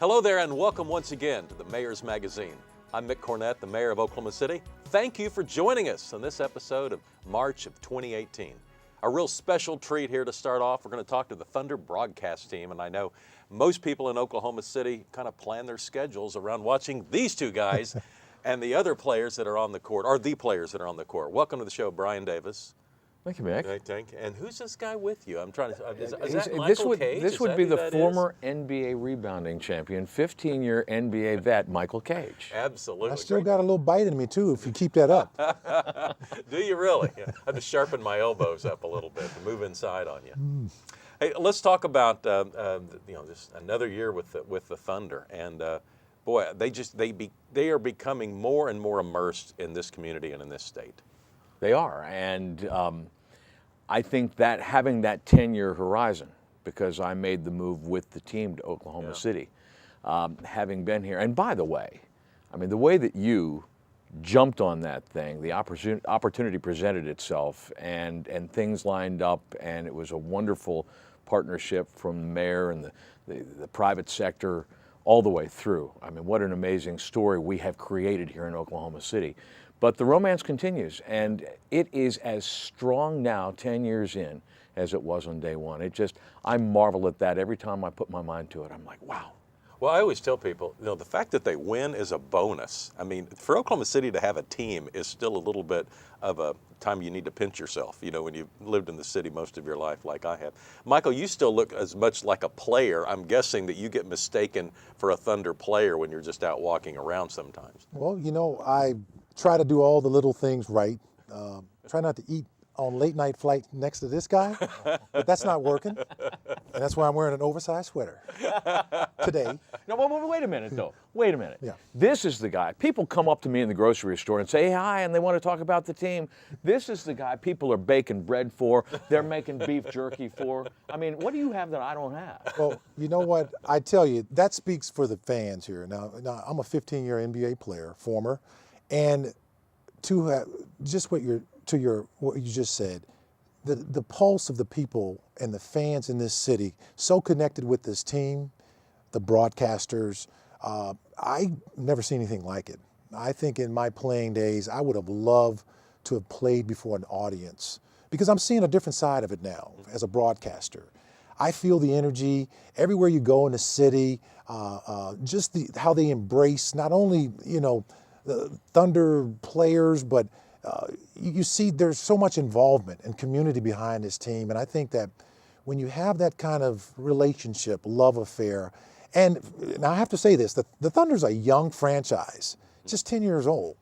Hello there and welcome once again to the Mayor's Magazine. I'm Mick Cornett, the Mayor of Oklahoma City. Thank you for joining us on this episode of March of 2018. A real special treat here to start off. We're going to talk to the Thunder broadcast team, and I know most people in Oklahoma City kind of plan their schedules around watching these two guys and the other players that are on the court, or the players that are on the court. Welcome to the show, Brian Davis. Thank you, Mick. Thank you. And who's this guy with you? I'm trying to. Is that This Michael would, Cage? this would be the former NBA rebounding champion, 15-year NBA vet, Michael Cage. Absolutely. I still got a little bite in me, too, if you keep that up. Do you really? I have to sharpen my elbows up a little bit to move inside on you. Hey, let's talk about just another year with the Thunder, and boy, they are becoming more and more immersed in this community and in this state. They are, and I think that having that 10-year horizon, because I made the move with the team to Oklahoma City, having been here, and by the way, I mean, the way that you jumped on that thing, the opportunity presented itself, and things lined up, and it was a wonderful partnership from the mayor and the private sector all the way through. I mean, what an amazing story we have created here in Oklahoma City. But the romance continues, and it is as strong now, 10 years in, as it was on day one. I marvel at that every time I put my mind to it. I'm like, wow. Well, I always tell people, the fact that they win is a bonus. I mean, for Oklahoma City to have a team is still a little bit of a time you need to pinch yourself, when you've lived in the city most of your life like I have. Michael, you still look as much like a player. I'm guessing that you get mistaken for a Thunder player when you're just out walking around sometimes. Well, I try to do all the little things right. Try not to eat on late night flight next to this guy, but that's not working. And that's why I'm wearing an oversized sweater today. No, wait a minute, though. Wait a minute. Yeah. This is the guy. People come up to me in the grocery store and say hi, and they want to talk about the team. This is the guy people are baking bread for. They're making beef jerky for. I mean, what do you have that I don't have? Well, you know what? I tell you, that speaks for the fans here. Now I'm a 15-year NBA player, former, and to have just what you just said, the pulse of the people and the fans in this city, so connected with this team, the broadcasters, I never seen anything like it. I think in my playing days, I would have loved to have played before an audience, because I'm seeing a different side of it now as a broadcaster. I feel the energy everywhere you go in the city, just how they embrace not only, the Thunder players, but you see there's so much involvement and community behind this team. And I think that when you have that kind of relationship, love affair, and now I have to say this, the Thunder's a young franchise, just 10 years old.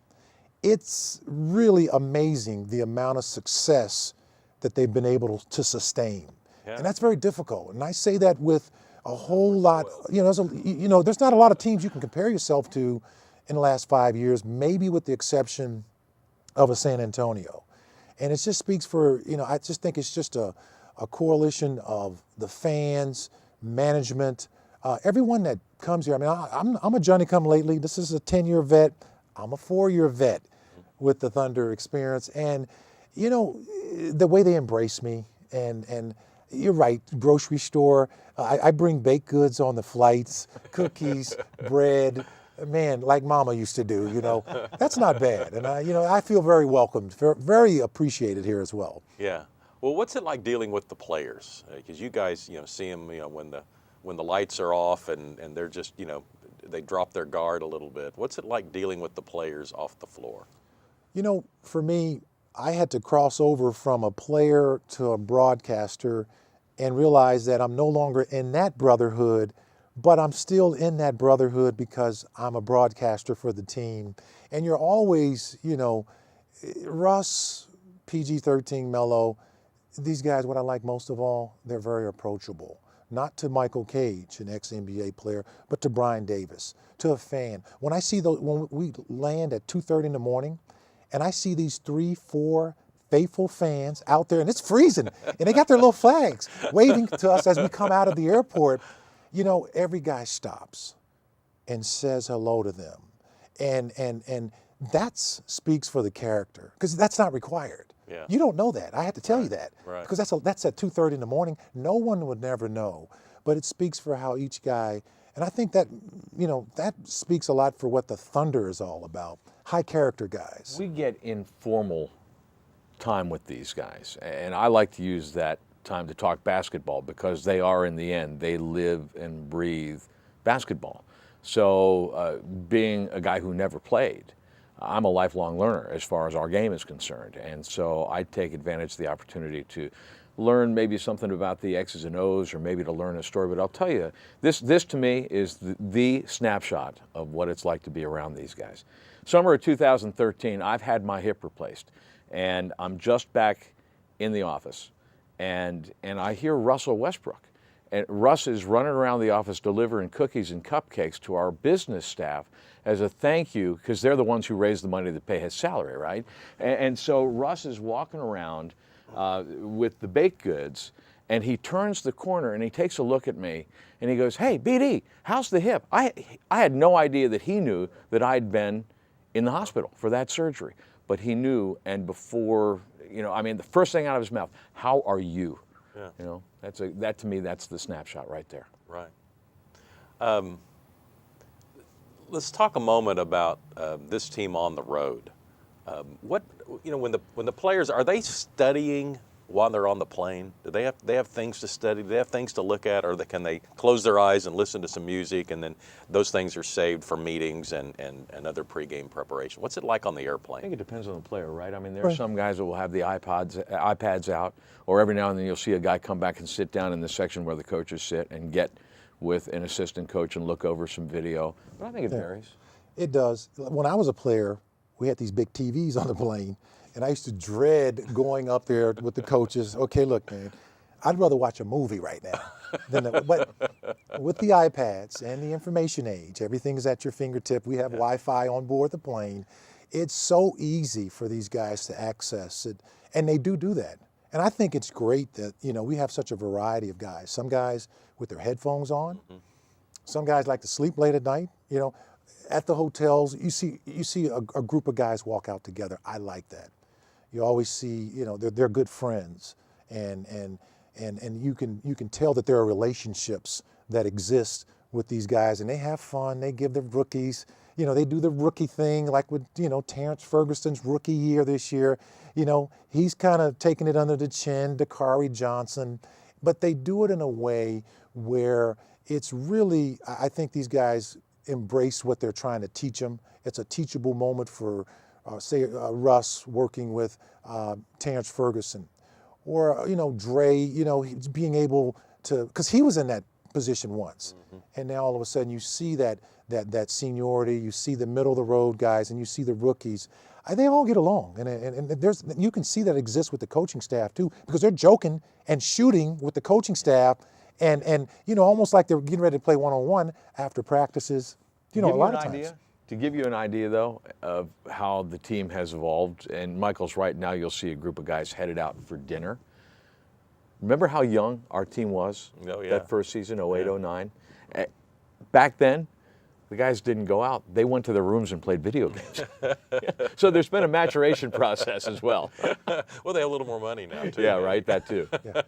It's really amazing the amount of success that they've been able to sustain. Yeah. And that's very difficult. And I say that with a whole lot, there's not a lot of teams you can compare yourself to in the last 5 years, maybe with the exception of a San Antonio. And it just speaks for, I just think it's just a coalition of the fans, management, everyone that comes here. I mean, I'm a Johnny-come-lately. This is a 10-year vet. I'm a 4-year vet with the Thunder experience. And, the way they embrace me, and you're right, grocery store. I bring baked goods on the flights, cookies, bread. Man, like Mama used to do, that's not bad. And I feel very welcomed, very appreciated here as well. Yeah. Well, what's it like dealing with the players? Because you guys, see them, when the lights are off and they're just, they drop their guard a little bit. What's it like dealing with the players off the floor? For me, I had to cross over from a player to a broadcaster and realize that I'm no longer in that brotherhood, but I'm still in that brotherhood because I'm a broadcaster for the team. And you're always, Russ, PG-13, Mello, these guys, what I like most of all, they're very approachable. Not to Michael Cage, an ex-NBA player, but to Brian Davis, to a fan. When we land at 2:30 in the morning, and I see these 3-4 faithful fans out there, and it's freezing, and they got their little flags waving to us as we come out of the airport, every guy stops and says hello to them. And that speaks for the character, because that's not required. Yeah. You don't know that. I had to tell you that. Right. Because that's at 2:30 in the morning. No one would never know. But it speaks for how each guy And I think that, that speaks a lot for what the Thunder is all about. High character guys. We get informal time with these guys, and I like to use that time to talk basketball because they are, in the end, they live and breathe basketball. So being a guy who never played, I'm a lifelong learner as far as our game is concerned. And so I take advantage of the opportunity to learn maybe something about the X's and O's, or maybe to learn a story. But I'll tell you, this to me is the snapshot of what it's like to be around these guys. Summer of 2013, I've had my hip replaced, and I'm just back in the office, and I hear Russell Westbrook. And Russ is running around the office delivering cookies and cupcakes to our business staff as a thank you, because they're the ones who raised the money to pay his salary, right? And so Russ is walking around with the baked goods, and he turns the corner and he takes a look at me and he goes, "Hey, BD, how's the hip?" I had no idea that he knew that I'd been in the hospital for that surgery, but he knew. And before, the first thing out of his mouth, "How are you?" Yeah. That to me, that's the snapshot right there. Right. Let's talk a moment about this team on the road. When the players, are they studying while they're on the plane? Do they have things to study? Do they have things to look at, or can they close their eyes and listen to some music, and then those things are saved for meetings and other pregame preparation? What's it like on the I airplane? think it depends on the player, right? I mean, there are some guys that will have the iPads out, or every now and then you'll see a guy come back and sit down in the section where the coaches sit and get with an assistant coach and look over some video. But I think it varies. It does. When I was a player, we had these big TVs on the plane, and I used to dread going up there with the coaches. Okay, look, man, I'd rather watch a movie right now but with the iPads and the information age, everything is at your fingertip. We have Wi-Fi on board the plane. It's so easy for these guys to access it, and they do that. And I think it's great that, we have such a variety of guys. Some guys with their headphones on. Mm-hmm. Some guys like to sleep late at night. At the hotels, you see a group of guys walk out together. I like that. You always see, they're good friends, and you can tell that there are relationships that exist with these guys, and they have fun. They give the rookies, they do the rookie thing, like with, Terrence Ferguson's rookie year this year. He's kind of taking it under the chin, Dakari Johnson, but they do it in a way where it's really, I think these guys embrace what they're trying to teach them. It's a teachable moment for, Russ working with Terrence Ferguson, or Dre, being able to, because he was in that position once, and now all of a sudden you see that seniority, you see the middle of the road guys, and you see the rookies. They all get along, and you can see that exists with the coaching staff too, because they're joking and shooting with the coaching staff. And almost like they're getting ready to play one-on-one after practices, a lot of times. To give you an idea, though, of how the team has evolved, and Michael's right, now you'll see a group of guys headed out for dinner. Remember how young our team was that first season, 08, 09? Back then, the guys didn't go out. They went to their rooms and played video games. So there's been a maturation process as well. Well, they have a little more money now, too. Yeah, right, that too. Yeah.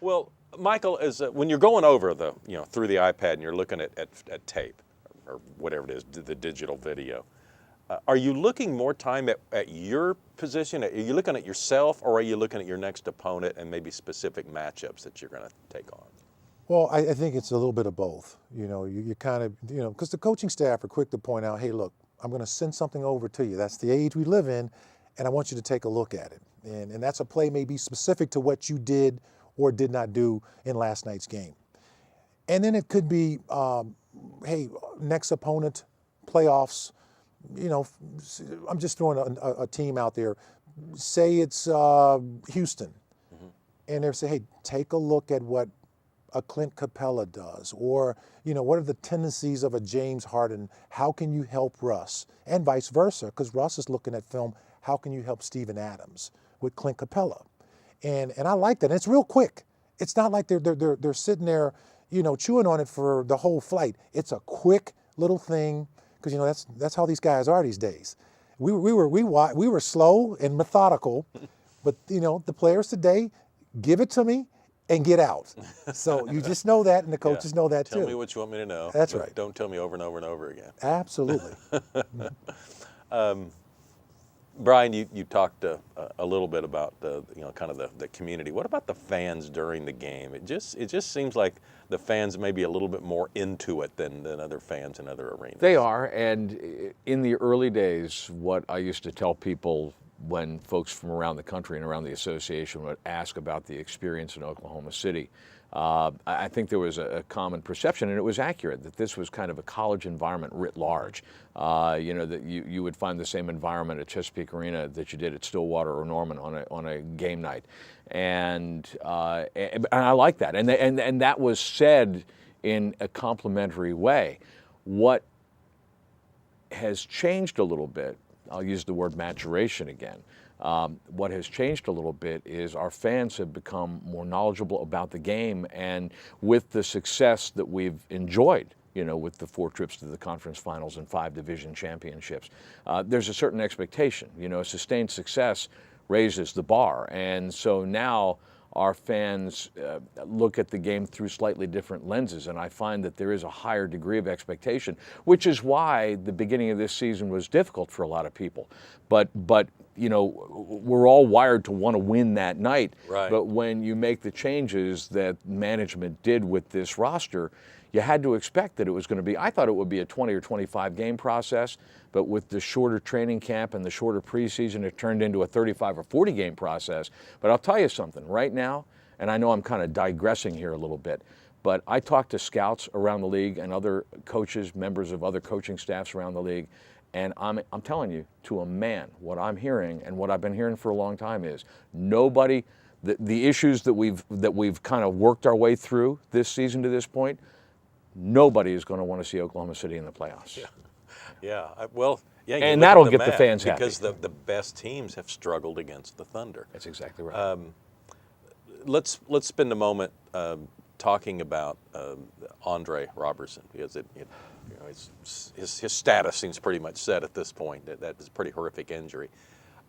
Well, Michael, when you're going over through the iPad and you're looking at tape or whatever it is, the digital video, are you looking more time at your position? Are you looking at yourself, or are you looking at your next opponent and maybe specific matchups that you're going to take on? Well, I think it's a little bit of both. You kind of, because the coaching staff are quick to point out, hey, look, I'm going to send something over to you. That's the age we live in, and I want you to take a look at it. And that's a play maybe specific to what you did or did not do in last night's game. And then it could be, hey, next opponent, playoffs, I'm just throwing a team out there. Say it's Houston. Mm-hmm. And they say, hey, take a look at what a Clint Capella does, or what are the tendencies of a James Harden? How can you help Russ, and vice versa? Because Russ is looking at film. How can you help Steven Adams with Clint Capella? And I like that. And it's real quick. It's not like they're sitting there, chewing on it for the whole flight. It's a quick little thing, because that's how these guys are these days. We were slow and methodical, but the players today give it to me. and get out. So you just know that, and the coaches know that too. Tell me what you want me to know. That's but right. Don't tell me over and over and over again. Absolutely. Brian, you talked a little bit about kind of the community. What about the fans during the game? It just seems like the fans may be a little bit more into it than other fans in other arenas. They are, and in the early days, what I used to tell people when folks from around the country and around the association would ask about the experience in Oklahoma City, I think there was a common perception, and it was accurate, that this was kind of a college environment writ large. That you would find the same environment at Chesapeake Arena that you did at Stillwater or Norman on a game night, and I like that, and that was said in a complimentary way. What has changed a little bit, I'll use the word maturation again. What has changed a little bit is our fans have become more knowledgeable about the game, and with the success that we've enjoyed, with the 4 trips to the conference finals and 5 division championships, there's a certain expectation. Sustained success raises the bar, and so now our fans look at the game through slightly different lenses, and I find that there is a higher degree of expectation, which is why the beginning of this season was difficult for a lot of people. But we're all wired to want to win that night. Right. But when you make the changes that management did with this roster, you had to expect that it was going to be, I thought it would be a 20 or 25 game process, but with the shorter training camp and the shorter preseason, it turned into a 35 or 40 game process. But I'll tell you something, right now, and I know I'm kind of digressing here a little bit, but I talk to scouts around the league and other coaches, members of other coaching staffs around the league, and I'm telling you, to a man, what I'm hearing and what I've been hearing for a long time is nobody, the issues that we've kind of worked our way through this season to this point, nobody is going to want to see Oklahoma City in the playoffs. Yeah. You and look that'll at get the math, fans happy. because the best teams have struggled against the Thunder. That's exactly right. Let's spend a moment talking about Andre Roberson, because his status seems pretty much set at this point. That is a pretty horrific injury.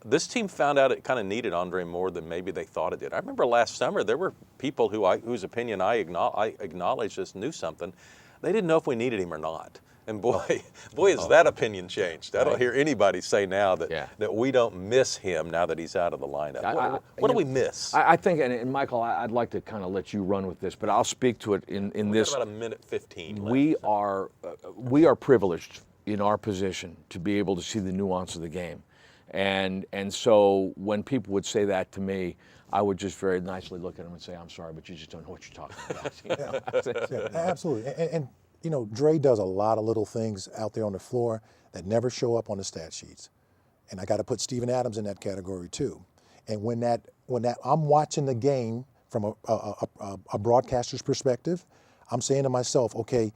This team found out it kind of needed Andre more than maybe they thought it did. I remember last summer there were people whose opinion I acknowledged just knew something. They didn't know if we needed him or not. And boy, has that opinion changed. I don't hear anybody say now that we don't miss him now that he's out of the lineup. What do we miss? I think, and Michael, I'd like to kind of let you run with this, but I'll speak to it in this. About a minute 15 left. We are privileged in our position to be able to see the nuance of the game. And so when people would say that to me, I would just very nicely look at them and say, I'm sorry, but you just don't know what you're talking about. Yeah, absolutely. And Dre does a lot of little things out there on the floor that never show up on the stat sheets. And I got to put Steven Adams in that category too. And when I'm watching the game from a broadcaster's perspective, I'm saying to myself, okay,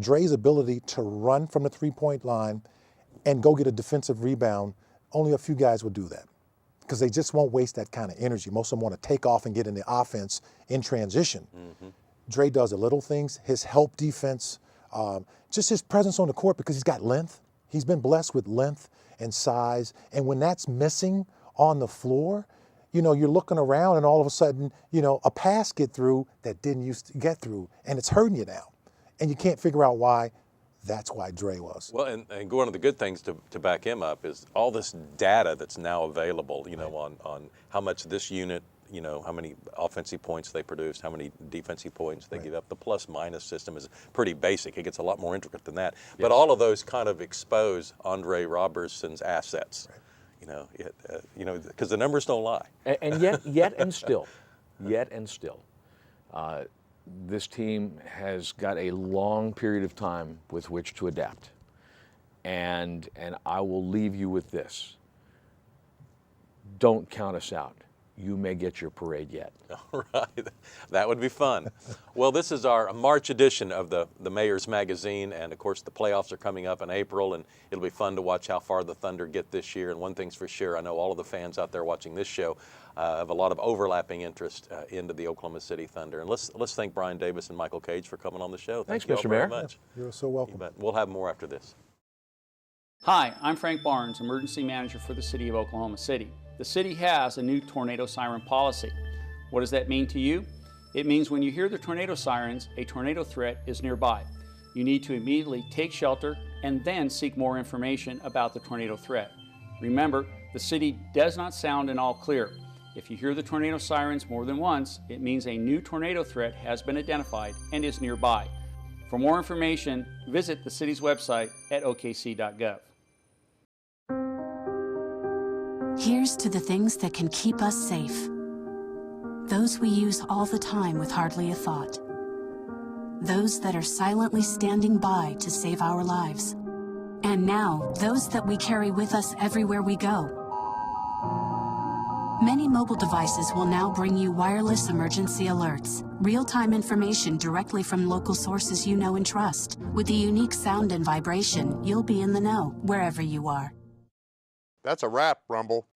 Dre's ability to run from the 3-point line and go get a defensive rebound, only a few guys would do that because they just won't waste that kind of energy. Most of them want to take off and get in the offense in transition. Mm-hmm. Dre does the little things, his help defense, just his presence on the court because he's got length. He's been blessed with length and size. And when that's missing on the floor, you're looking around and all of a sudden, a pass get through that didn't used to get through, and it's hurting you now. And you can't figure out why. That's why Dre was. Well, and one of the good things to back him up is all this data that's now available, on how much this unit, how many offensive points they produced, how many defensive points they give up. The plus-minus system is pretty basic. It gets a lot more intricate than that. Yes. But all of those kind of expose Andre Roberson's assets, because the numbers don't lie. And yet and still, this team has got a long period of time with which to adapt. And I will leave you with this. Don't count us out. You may get your parade yet. All right. That would be fun. Well, this is our March edition of the Mayor's Magazine, and of course the playoffs are coming up in April, and it'll be fun to watch how far the Thunder get this year. And one thing's for sure, I know all of the fans out there watching this show have a lot of overlapping interest into the Oklahoma City Thunder. And let's thank Brian Davis and Michael Cage for coming on the show. Thanks, Thank you Mr. all Mayor. very much. You're so welcome. We'll have more after this. Hi, I'm Frank Barnes, Emergency Manager for the City of Oklahoma City. The city has a new tornado siren policy. What does that mean to you? It means when you hear the tornado sirens, a tornado threat is nearby. You need to immediately take shelter and then seek more information about the tornado threat. Remember, the city does not sound an all clear. If you hear the tornado sirens more than once, it means a new tornado threat has been identified and is nearby. For more information, visit the city's website at okc.gov. Here's to the things that can keep us safe. Those we use all the time with hardly a thought. Those that are silently standing by to save our lives. And now, those that we carry with us everywhere we go. Many mobile devices will now bring you wireless emergency alerts, real-time information directly from local sources you know and trust. With the unique sound and vibration, you'll be in the know wherever you are. That's a wrap, Rumble.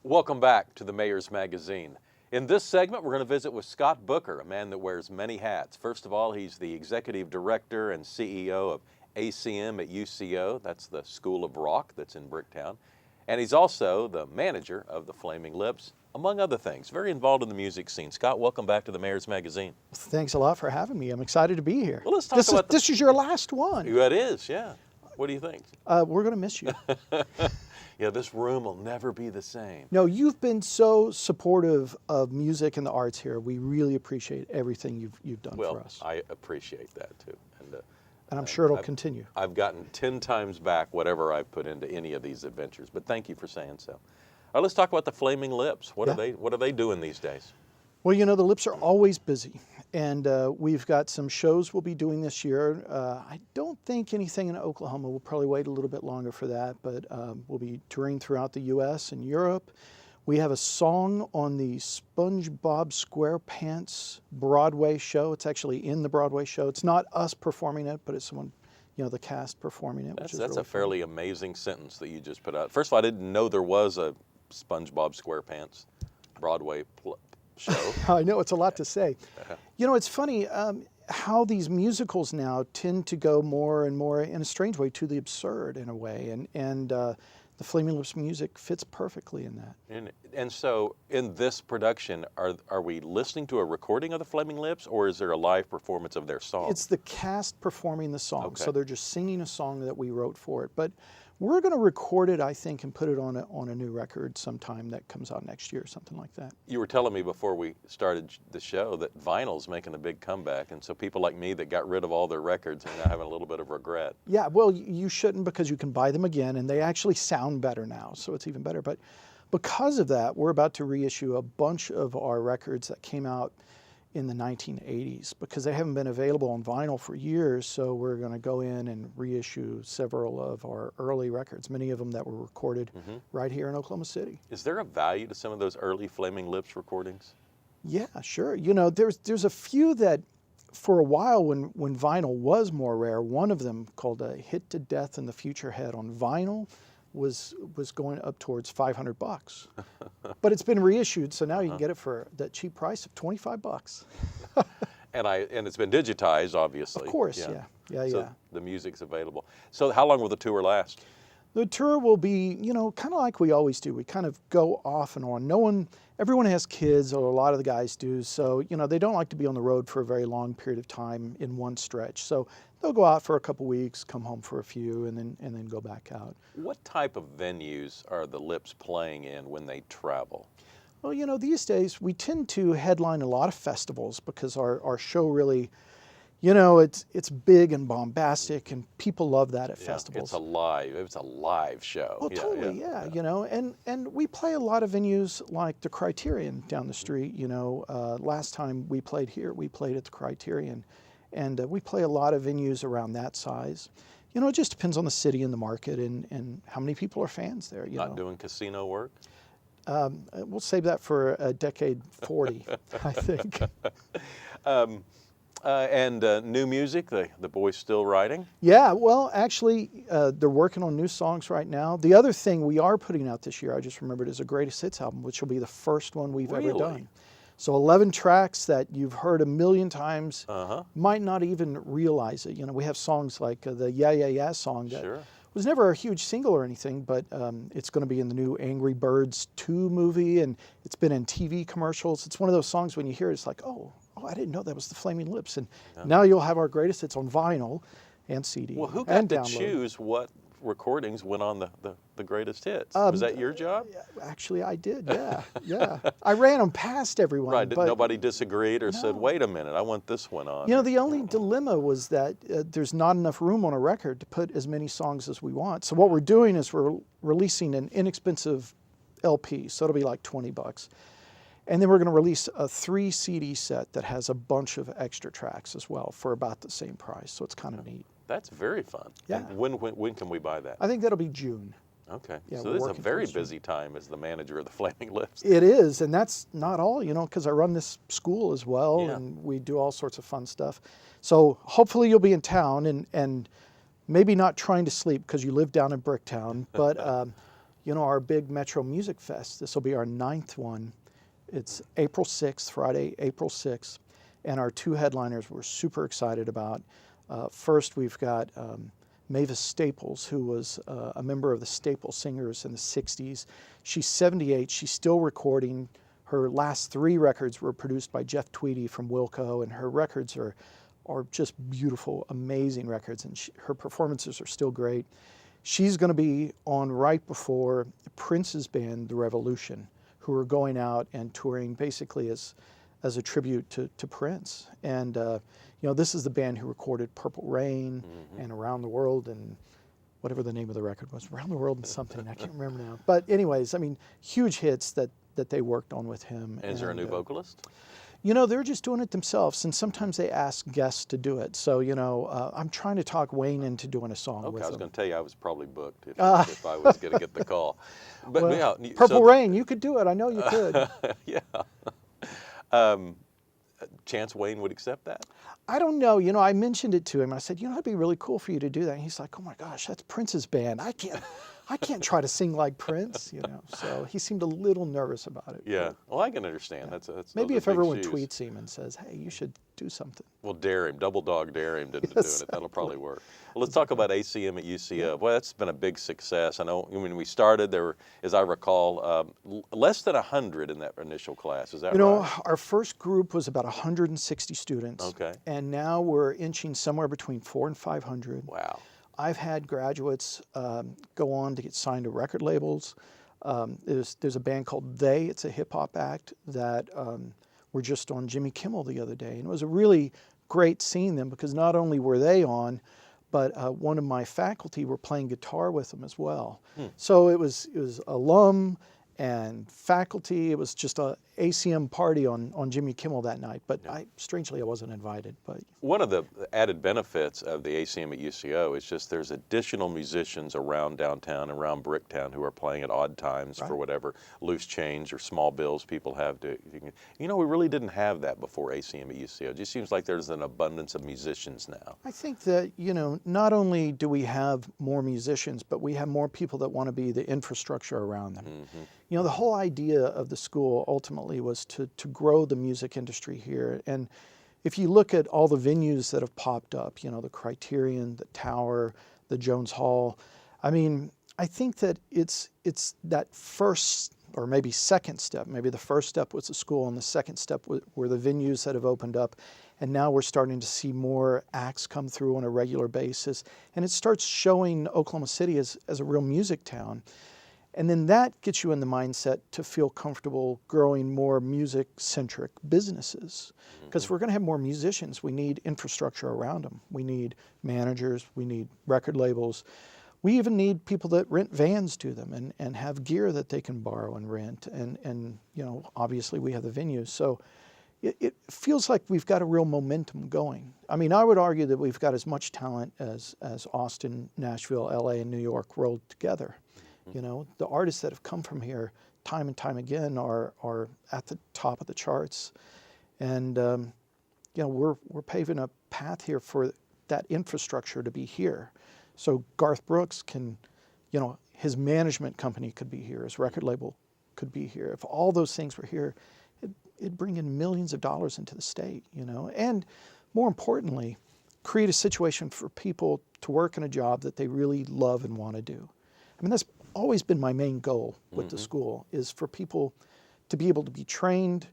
Welcome back to the Mayor's Magazine. In this segment, we're going to visit with Scott Booker, a man that wears many hats. First of all, he's the Executive Director and CEO of ACM at UCO. That's the School of Rock that's in Bricktown. And he's also the manager of the Flaming Lips, among other things. Very involved in the music scene. Scott, welcome back to the Mayor's Magazine. Thanks a lot for having me. I'm excited to be here. Well, let's talk about this is your last one. It is, yeah. What do you think? We're going to miss you. Yeah, this room will never be the same. No, you've been so supportive of music and the arts here. We really appreciate everything you've done for us. I appreciate that too. And I'm sure it'll continue. I've gotten 10 times back whatever I've put into any of these adventures, but thank you for saying so. All right, let's talk about the Flaming Lips. What are they doing these days? Well, you know, the Lips are always busy, and we've got some shows we'll be doing this year. I don't think anything in Oklahoma. We'll probably wait a little bit longer for that, but we'll be touring throughout the U.S. and Europe. We have a song on the SpongeBob SquarePants Broadway show. It's actually in the Broadway show. It's not us performing it, but it's someone, you know, the cast performing it. That's really a fairly amazing sentence that you just put out. First of all, I didn't know there was a SpongeBob SquarePants Broadway show. I know, it's a lot to say. You know, it's funny how these musicals now tend to go more and more, in a strange way, to the absurd in a way, and the Flaming Lips music fits perfectly in that. And so, in this production, are we listening to a recording of the Flaming Lips, or is there a live performance of their song? It's the cast performing the song, Okay. so they're just singing a song that we wrote for it. But we're going to record it, I think, and put it on a new record sometime that comes out next year, something like that. You were telling me before we started the show that vinyl's making a big comeback, and so people like me that got rid of all their records are now having a little bit of regret. Yeah, well, you shouldn't, because you can buy them again, and they actually sound better now, so it's even better. But because of that, we're about to reissue a bunch of our records that came out in the 1980s, because they haven't been available on vinyl for years, so we're going to go in and reissue several of our early records, many of them that were recorded right here in Oklahoma City. Is there a value to some of those early Flaming Lips recordings? Yeah, sure. You know, there's a few that, for a while when vinyl was more rare, one of them called a Hit to Death in the Future Head on vinyl was going up towards $500. But it's been reissued, so now you can get it for that cheap price of $25. And it's been digitized, obviously. Of course, yeah. So the music's available. So how long will the tour last? The tour will be, you know, kind of like we always do. We kind of go off and on. Everyone has kids, or a lot of the guys do, so, you know, they don't like to be on the road for a very long period of time in one stretch. So they'll go out for a couple weeks, come home for a few, and then go back out. What type of venues are the Lips playing in when they travel? Well, you know, these days we tend to headline a lot of festivals, because our show really, you know, it's big and bombastic, and people love that at festivals. It's a live show. Well, totally, you know, and we play a lot of venues like the Criterion down the street. You know, last time we played here, we played at the Criterion, and we play a lot of venues around that size. You know, it just depends on the city and the market and how many people are fans there. Not doing casino work? We'll save that for a decade 40, I think. And new music, the boys still writing? Yeah, well, actually, they're working on new songs right now. The other thing we are putting out this year, I just remembered, is a greatest hits album, which will be the first one we've ever done. So 11 tracks that you've heard a million times, Uh-huh. might not even realize it. You know, we have songs like the Yeah Yeah Yeah song that Sure. was never a huge single or anything, but it's going to be in the new Angry Birds 2 movie, and it's been in TV commercials. It's one of those songs when you hear it, it's like, oh, I didn't know that was the Flaming Lips. And now you'll have our greatest hits on vinyl and CD Well, who got and to download. choose what recordings went on the greatest hits? Was that your job? Actually, I did, yeah, yeah. I ran them past everyone. Right. but Nobody disagreed or said, No. "Wait a minute, I want this one on." You know, the only dilemma was that there's not enough room on a record to put as many songs as we want. So what we're doing is we're releasing an inexpensive LP, so it'll be like $20. And then we're going to release a 3 CD set that has a bunch of extra tracks as well for about the same price. So it's kind of neat. That's very fun. Yeah. And when can we buy that? I think that'll be June. Okay. Yeah, So we're this is a working very towards June. busy time as the manager of the Flaming Lips. It is, and that's not all, you know, because I run this school as well, Yeah. and we do all sorts of fun stuff. So hopefully you'll be in town, and maybe not trying to sleep because you live down in Bricktown, but you know, our big Metro Music Fest, this will be our 9th one. It's April 6th, Friday, April 6th, and our 2 headliners we're super excited about. First, we've got Mavis Staples, who was a member of the Staples Singers in the 60s. She's 78. She's still recording. Her last 3 records were produced by Jeff Tweedy from Wilco, and her records are just beautiful, amazing records, and her performances are still great. She's going to be on right before Prince's band, The Revolution, who are going out and touring basically as a tribute to Prince. And you know, this is the band who recorded Purple Rain and Around the World and whatever the name of the record was, Around the World and something, I can't remember now. But anyways, I mean, huge hits that they worked on with him. And is there a new vocalist? You know, they're just doing it themselves, and sometimes they ask guests to do it. So, you know, I'm trying to talk Wayne into doing a song with Okay, I was them. going to tell you I was probably booked if I was going to get the call. But Well, yeah, Purple Rain, you could do it. I know you could. Yeah. Chance Wayne would accept that? I don't know. You know, I mentioned it to him. I said, you know, it'd be really cool for you to do that. And he's like, oh my gosh, that's Prince's band. I can't try to sing like Prince, you know. So he seemed a little nervous about it. Yeah. Well, I can understand. Yeah. That's Maybe those are if big everyone shoes. tweets him and says, hey, you should do something. Well, dare him, double dog dare him into doing it. That'll probably work. Well, let's talk about ACM at UCO. Well, that's been a big success. I know when we started, there were, as I recall, less than 100 in that initial class. Is that right? You know, our first group was about 160 students. Okay. And now we're inching somewhere between 400 and 500. Wow. I've had graduates go on to get signed to record labels. There's a band called They. It's a hip hop act that were just on Jimmy Kimmel the other day, and it was a really great seeing them because not only were they on, but one of my faculty were playing guitar with them as well. So it was alum and faculty. It was just a ACM party on Jimmy Kimmel that night. But strangely, I wasn't invited. But one of the added benefits of the ACM at UCO is just there's additional musicians around downtown, around Bricktown, who are playing at odd times for whatever loose change or small bills people have to. You know, we really didn't have that before ACM at UCO. It just seems like there's an abundance of musicians now. I think that, you know, not only do we have more musicians, but we have more people that want to be the infrastructure around them. You know, the whole idea of the school ultimately was to grow the music industry here. And if you look at all the venues that have popped up, you know, the Criterion, the Tower, the Jones Hall, I mean, I think that it's that first or maybe second step. Maybe the first step was the school and the second step were the venues that have opened up. And now we're starting to see more acts come through on a regular basis. And it starts showing Oklahoma City as a real music town. And then that gets you in the mindset to feel comfortable growing more music-centric businesses. Because if we're going to have more musicians, we need infrastructure around them. We need managers, we need record labels. We even need people that rent vans to them and have gear that they can borrow and rent. And you know, obviously we have the venues. So it feels like we've got a real momentum going. I mean, I would argue that we've got as much talent as Austin, Nashville, LA, and New York rolled together. You know, the artists that have come from here time and time again are at the top of the charts. And, you know, we're paving a path here for that infrastructure to be here. So Garth Brooks can, you know, his management company could be here, his record label could be here. If all those things were here, it'd bring in millions of dollars into the state, you know, and more importantly, create a situation for people to work in a job that they really love and want to do. I mean, that's always been my main goal with the school, is for people to be able to be trained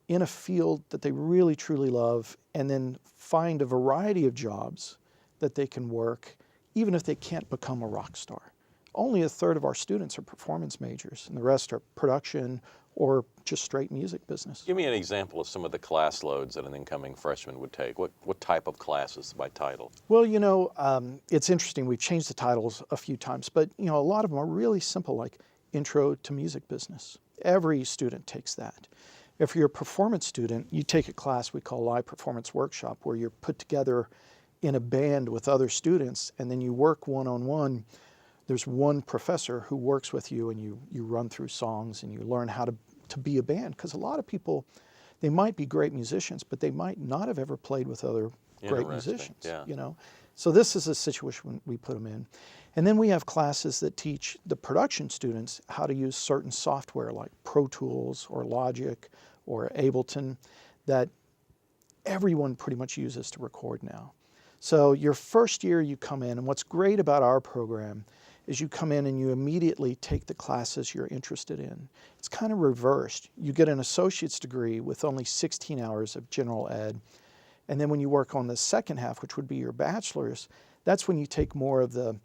in a field that they really truly love, and then find a variety of jobs that they can work, even if they can't become a rock star. Only a third of our students are performance majors, and the rest are production or just straight music business. Give me an example of some of the class loads that an incoming freshman would take. What type of classes by title? Well, you know, it's interesting. We've changed the titles a few times, but you know, a lot of them are really simple, like Intro to Music Business. Every student takes that. If you're a performance student, you take a class we call Live Performance Workshop, where you're put together in a band with other students, and then you work one-on-one. There's one professor who works with you, and you run through songs and you learn how to be a band. Because a lot of people, they might be great musicians, but they might not have ever played with other great musicians. Yeah. You know, so this is a situation we put them in. And then we have classes that teach the production students how to use certain software like Pro Tools or Logic or Ableton that everyone pretty much uses to record now. So your first year you come in, and what's great about our program is you come in and you immediately take the classes you're interested in. It's kind of reversed. You get an associate's degree with only 16 hours of general ed. And then when you work on the second half, which would be your bachelor's, that's when you take more of the,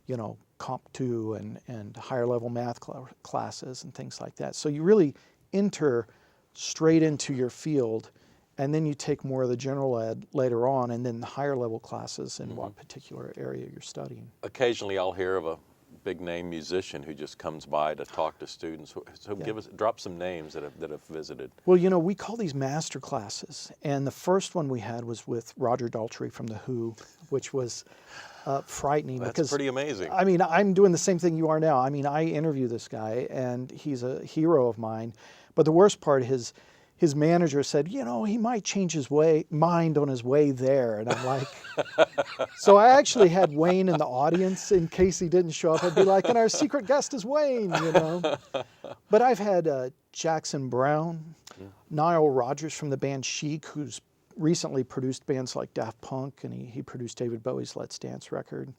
you know, Comp 2 and higher level math classes and things like that. So you really enter straight into your field, and then you take more of the general ed later on, and then the higher level classes in what particular area you're studying. Occasionally I'll hear of a big name musician who just comes by to talk to students. So drop some names that have visited. Well, you know, we call these master classes, and the first one we had was with Roger Daltrey from The Who, which was frightening. That's because, pretty amazing. I mean, I'm doing the same thing you are now. I mean, I interview this guy, and he's a hero of mine. But the worst part, his manager said, you know, he might change his mind on his way there. And I'm like, so I actually had Wayne in the audience in case he didn't show up. I'd be like, and our secret guest is Wayne, you know. But I've had Jackson Brown, Nile Rodgers from the band Chic, who's recently produced bands like Daft Punk, and he produced David Bowie's Let's Dance record.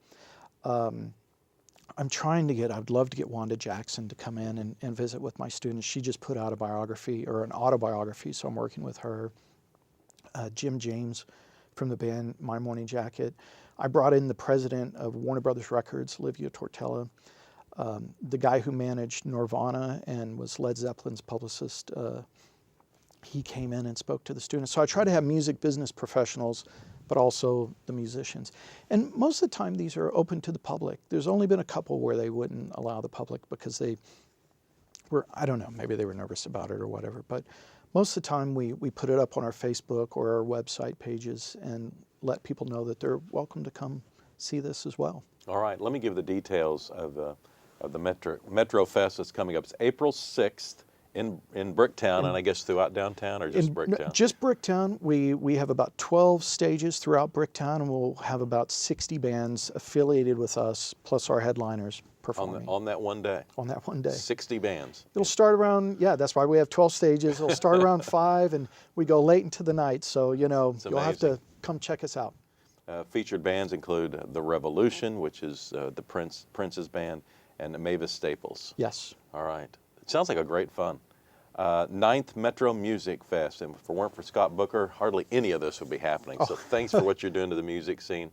I'd love to get Wanda Jackson to come in and visit with my students. She just put out a biography, or an autobiography, so I'm working with her. Jim James from the band My Morning Jacket. I brought in the president of Warner Brothers Records, Livia Tortella. The guy who managed Nirvana and was Led Zeppelin's publicist, he came in and spoke to the students. So I try to have music business professionals, but also the musicians. And most of the time, these are open to the public. There's only been a couple where they wouldn't allow the public because they were, I don't know, maybe they were nervous about it or whatever. But most of the time, we put it up on our Facebook or our website pages and let people know that they're welcome to come see this as well. All right, let me give the details of the Metro Fest that's coming up. It's April 6th. In Bricktown, and I guess throughout downtown, or just Bricktown? Just Bricktown. We have about 12 stages throughout Bricktown, and we'll have about 60 bands affiliated with us, plus our headliners performing. On that one day? On that one day. 60 bands. It'll start around, that's why we have 12 stages. It'll start around 5, and we go late into the night, so, you know, you'll have to come check us out. Featured bands include The Revolution, which is the Prince's band, and Mavis Staples. Yes. All right. It sounds like a great fun. 9th Metro Music Fest, and if it weren't for Scott Booker, hardly any of this would be happening. So thanks for what you're doing to the music scene.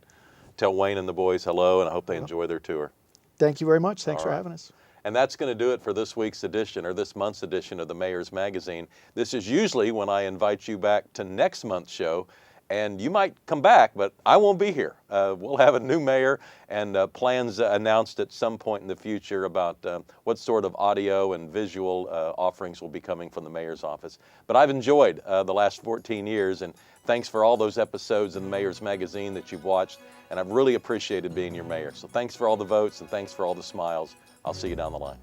Tell Wayne and the boys hello, and I hope they enjoy their tour. Thank you very much. Thanks for having us. And that's going to do it for this week's edition, or this month's edition of the Mayor's Magazine. This is usually when I invite you back to next month's show, and you might come back, but I won't be here. We'll have a new mayor and plans announced at some point in the future about what sort of audio and visual offerings will be coming from the mayor's office. But I've enjoyed the last 14 years, and thanks for all those episodes in the Mayor's Magazine that you've watched, and I've really appreciated being your mayor. So thanks for all the votes, and thanks for all the smiles. I'll see you down the line.